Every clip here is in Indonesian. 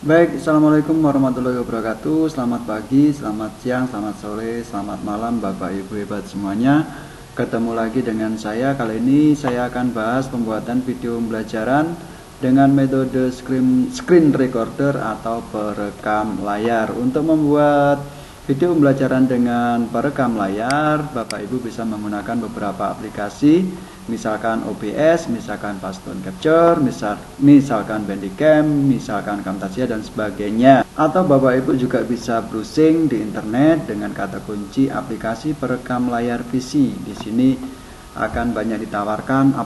Baik, Assalamualaikum warahmatullahi wabarakatuh. Selamat pagi, selamat siang, selamat sore, selamat malam Bapak Ibu hebat semuanya. Ketemu lagi dengan saya. Kali ini saya akan bahas pembuatan video pembelajaran dengan metode screen recorder atau perekam layar. Untuk membuat video pembelajaran dengan perekam layar, Bapak Ibu bisa menggunakan beberapa aplikasi, misalkan OBS, misalkan Fast Tone Capture, misalkan Bandicam, misalkan Camtasia dan sebagainya. Atau Bapak Ibu juga bisa browsing di internet dengan kata kunci aplikasi perekam layar PC. Di sini akan banyak ditawarkan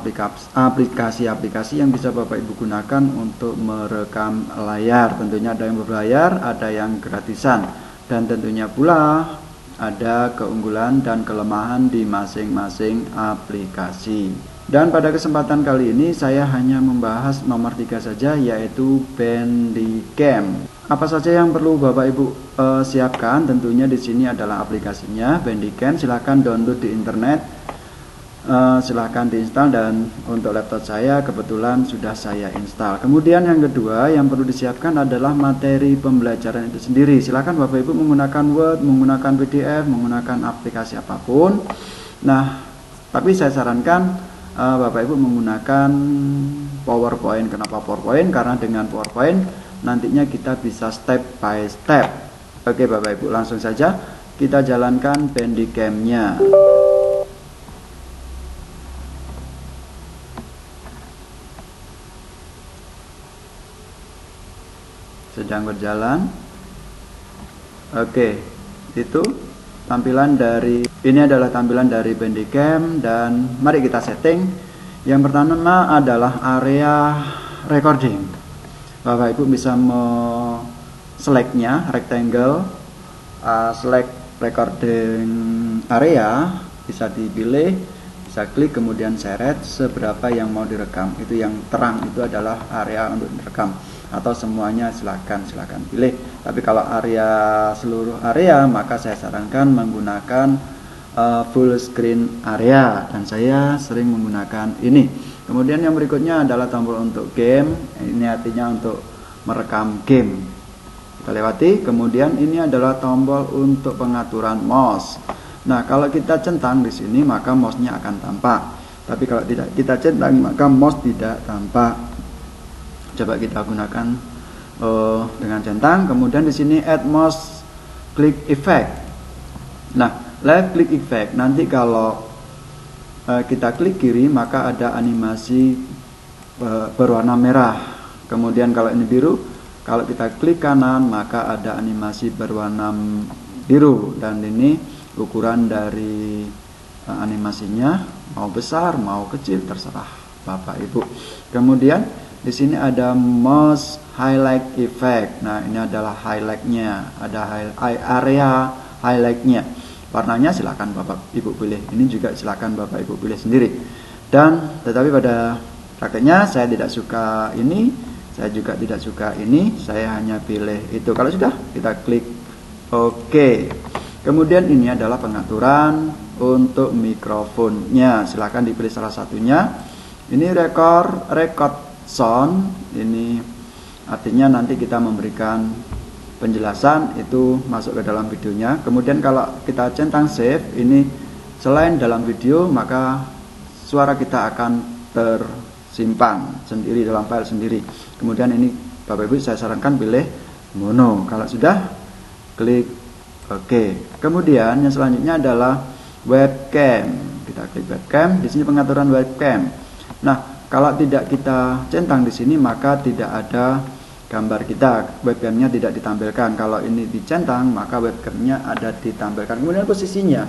aplikasi-aplikasi yang bisa Bapak Ibu gunakan untuk merekam layar. Tentunya ada yang berbayar, ada yang gratisan, dan tentunya pula ada keunggulan dan kelemahan di masing-masing aplikasi. Dan pada kesempatan kali ini saya hanya membahas nomor 3 saja, yaitu Bandicam. Apa saja yang perlu Bapak Ibu siapkan? Tentunya di sini adalah aplikasinya Bandicam. Silahkan download di internet. Silahkan diinstal, dan untuk laptop saya kebetulan sudah saya install. Kemudian yang kedua yang perlu disiapkan adalah materi pembelajaran itu sendiri. Silahkan Bapak Ibu menggunakan Word, menggunakan PDF, menggunakan aplikasi apapun. Nah, tapi saya sarankan Bapak Ibu menggunakan PowerPoint. Kenapa PowerPoint? Karena dengan PowerPoint nantinya kita bisa step by step. Oke Bapak Ibu, langsung saja kita jalankan Bandicam-nya. Sedang berjalan. Oke, itu tampilan dari Bandicam, dan mari kita setting. Yang pertama adalah area recording. Bapak Ibu bisa selectnya rectangle, select recording area, bisa dipilih, bisa klik kemudian seret seberapa yang mau direkam. Itu yang terang itu adalah area untuk direkam, atau semuanya silakan pilih. Tapi kalau seluruh area, maka saya sarankan menggunakan full screen area, dan saya sering menggunakan ini. Kemudian yang berikutnya adalah tombol untuk game. Ini artinya untuk merekam game. Kita lewati. Kemudian ini adalah tombol untuk pengaturan mouse. Nah, kalau kita centang di sini maka mouse-nya akan tampak. Tapi kalau tidak kita centang maka mouse tidak tampak. Coba kita gunakan dengan centang. Kemudian di sini add mouse click effect. Nah, left click effect, nanti kalau kita klik kiri maka ada animasi berwarna merah. Kemudian kalau ini biru, kalau kita klik kanan maka ada animasi berwarna biru. Dan ini ukuran dari animasinya, mau besar mau kecil terserah Bapak Ibu. Kemudian di sini ada mouse highlight effect. Nah, ini adalah highlightnya, ada area highlightnya. Warnanya silakan Bapak Ibu pilih. Ini juga silakan Bapak Ibu pilih sendiri. Dan tetapi pada prakteknya saya tidak suka ini, saya juga tidak suka ini. Saya hanya pilih itu. Kalau sudah kita klik OK. Kemudian ini adalah pengaturan untuk mikrofonnya. Silakan dipilih salah satunya. Ini record sound. Ini artinya nanti kita memberikan penjelasan itu masuk ke dalam videonya. Kemudian kalau kita centang save, ini selain dalam video maka suara kita akan tersimpan sendiri dalam file sendiri. Kemudian ini Bapak Ibu saya sarankan pilih mono. Kalau sudah klik OK. Kemudian yang selanjutnya adalah webcam. Kita klik webcam. Di sini pengaturan webcam. Nah, kalau tidak kita centang di sini maka tidak ada gambar kita, webcamnya tidak ditampilkan. Kalau ini dicentang maka webcamnya ada ditampilkan. Kemudian posisinya,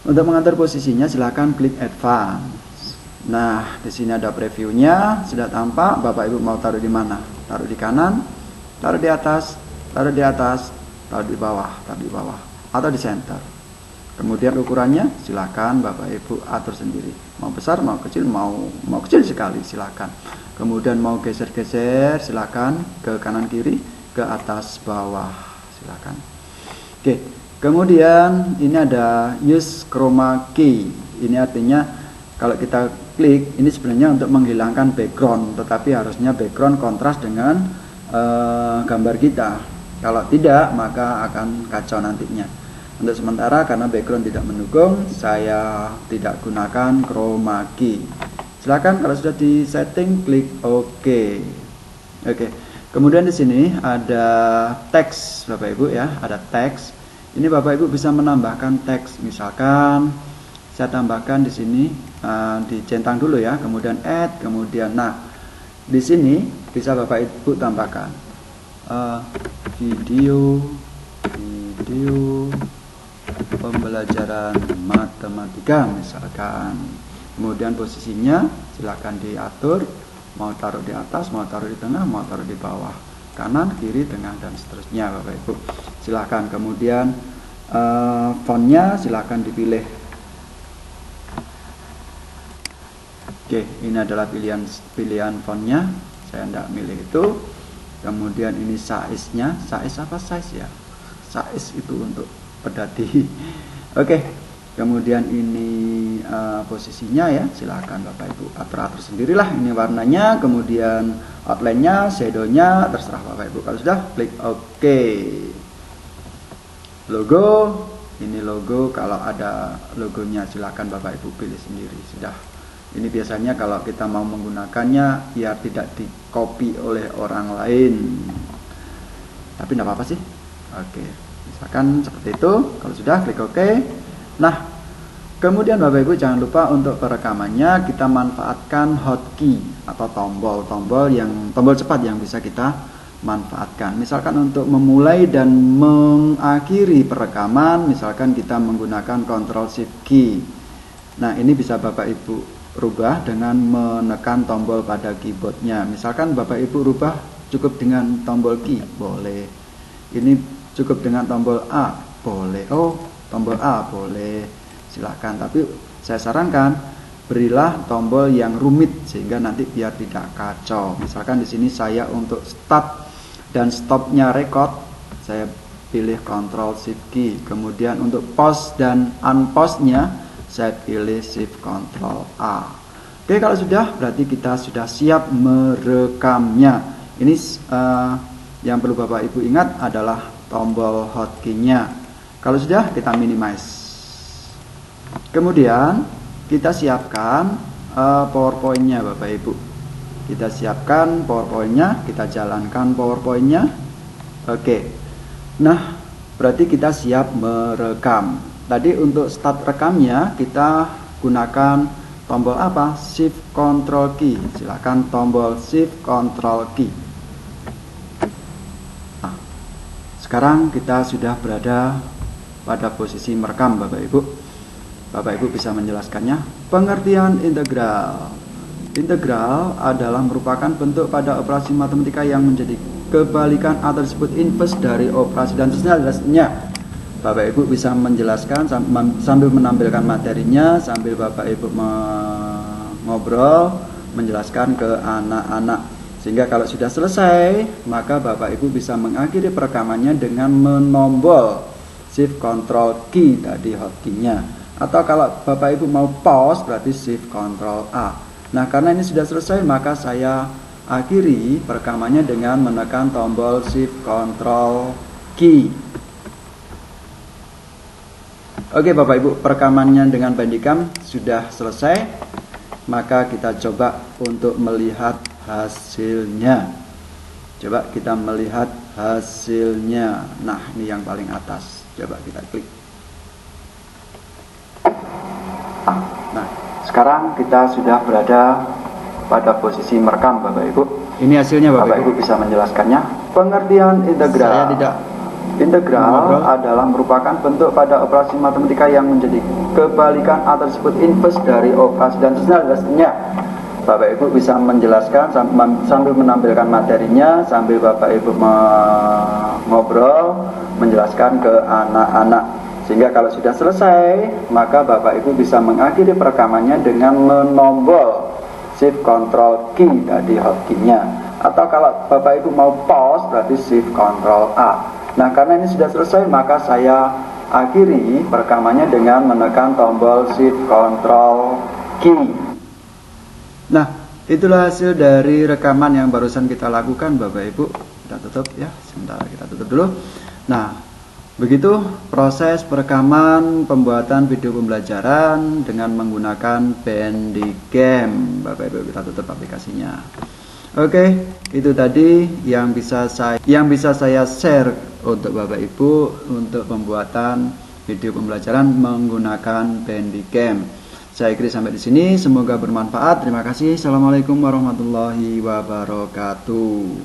untuk mengatur posisinya silahkan klik advance. Nah, di sini ada previewnya, sudah tampak. Bapak Ibu mau taruh di mana? Taruh di kanan, taruh di atas, taruh di atas, taruh di bawah, atau di center. Kemudian ukurannya silakan Bapak Ibu atur sendiri. Mau besar, mau kecil, mau kecil sekali silakan. Kemudian mau geser-geser silakan ke kanan kiri, ke atas bawah silakan. Oke. Kemudian ini ada use chroma key. Ini artinya kalau kita klik, ini sebenarnya untuk menghilangkan background, tetapi harusnya background kontras dengan gambar kita. Kalau tidak, maka akan kacau nantinya. Untuk sementara karena background tidak mendukung, saya tidak gunakan chroma key. Silakan kalau sudah di setting klik OK. Oke. Kemudian di sini ada teks Bapak Ibu ya, ada teks. Ini Bapak Ibu bisa menambahkan teks. Misalkan saya tambahkan di sini dicentang dulu ya, kemudian add, kemudian di sini bisa Bapak Ibu tambahkan video pembelajaran matematika misalkan. Kemudian posisinya silahkan diatur, mau taruh di atas, mau taruh di tengah, mau taruh di bawah, kanan, kiri, tengah, dan seterusnya Bapak Ibu. Silahkan. Kemudian fontnya silahkan dipilih. Oke, ini adalah pilihan fontnya. Saya tidak milih itu. Kemudian ini size-nya. Size apa size ya? Size itu untuk pedati. Oke. Kemudian ini posisinya ya, silahkan Bapak Ibu atur sendirilah. Ini warnanya, kemudian outline-nya, shadow-nya, terserah Bapak Ibu. Kalau sudah klik OK. Logo, ini logo, kalau ada logonya silahkan Bapak Ibu pilih sendiri. Sudah. Ini biasanya kalau kita mau menggunakannya biar tidak di-copy oleh orang lain. Tapi tidak apa-apa sih. Oke. Misalkan seperti itu. Kalau sudah klik OK. Nah, kemudian Bapak Ibu jangan lupa untuk perekamannya kita manfaatkan hotkey atau tombol cepat yang bisa kita manfaatkan. Misalkan untuk memulai dan mengakhiri perekaman, misalkan kita menggunakan Ctrl Shift key. Nah, ini bisa Bapak Ibu rubah dengan menekan tombol pada keyboardnya. Misalkan Bapak Ibu rubah cukup dengan tombol key, boleh. Ini cukup dengan tombol A, boleh. Tombol A boleh, silahkan. Tapi saya sarankan berilah tombol yang rumit sehingga nanti biar tidak kacau. Misalkan di sini saya untuk start dan stopnya record, saya pilih Ctrl Shift key. Kemudian untuk pause dan unpause-nya saya pilih Shift Ctrl A. Oke, kalau sudah berarti kita sudah siap merekamnya. Ini yang perlu Bapak Ibu ingat adalah tombol hotkey-nya. Kalau sudah, kita minimize. Kemudian kita siapkan PowerPoint-nya Bapak Ibu. Kita siapkan PowerPoint-nya, kita jalankan PowerPoint-nya. Oke. Nah, berarti kita siap merekam. Tadi untuk start rekamnya kita gunakan tombol apa? Shift Ctrl key. Silakan tombol Shift Ctrl key. Nah, sekarang kita sudah berada pada posisi merekam Bapak Ibu. Bapak Ibu bisa menjelaskannya. Pengertian integral. Integral adalah merupakan bentuk pada operasi matematika yang menjadi kebalikan atau disebut inverse dari operasi dan seterusnya. Bapak Ibu bisa menjelaskan sambil menampilkan materinya, sambil Bapak Ibu ngobrol, menjelaskan ke anak-anak. Sehingga kalau sudah selesai, maka Bapak Ibu bisa mengakhiri perekamannya dengan menombol Shift Ctrl key tadi hotkey-nya. Atau kalau Bapak Ibu mau pause berarti Shift Ctrl A. Nah, karena ini sudah selesai maka saya akhiri perekamannya dengan menekan tombol Shift Ctrl key. Oke Bapak Ibu, perekamannya dengan Bandicam sudah selesai. Maka kita coba untuk melihat hasilnya. Coba kita melihat hasilnya. Nah, ini yang paling atas. Coba kita klik. Nah, sekarang kita sudah berada pada posisi merekam Bapak Ibu. Ini hasilnya Bapak Ibu bisa menjelaskannya. Pengertian integral. Saya tidak. Integral adalah merupakan bentuk pada operasi matematika yang menjadi kebalikan atau disebut inverse dari operasi dan seterusnya. Bapak Ibu bisa menjelaskan sambil menampilkan materinya, sambil Bapak Ibu ngobrol, menjelaskan ke anak-anak. Sehingga kalau sudah selesai, maka Bapak Ibu bisa mengakhiri perekamannya dengan menombol Shift Ctrl key tadi hotkey-nya. Atau kalau Bapak Ibu mau pause berarti Shift Ctrl A. Nah, karena ini sudah selesai maka saya akhiri perekamannya dengan menekan tombol Shift Ctrl key. Nah, Itulah hasil dari rekaman yang barusan kita lakukan Bapak Ibu. Kita tutup ya, sebentar kita tutup dulu. Nah, begitu proses perekaman pembuatan video pembelajaran dengan menggunakan Bandicam. Bapak Ibu, kita tutup aplikasinya. Oke, itu tadi yang bisa saya share untuk Bapak Ibu untuk pembuatan video pembelajaran menggunakan Bandicam. Saya akhiri sampai di sini. Semoga bermanfaat. Terima kasih. Assalamualaikum warahmatullahi wabarakatuh.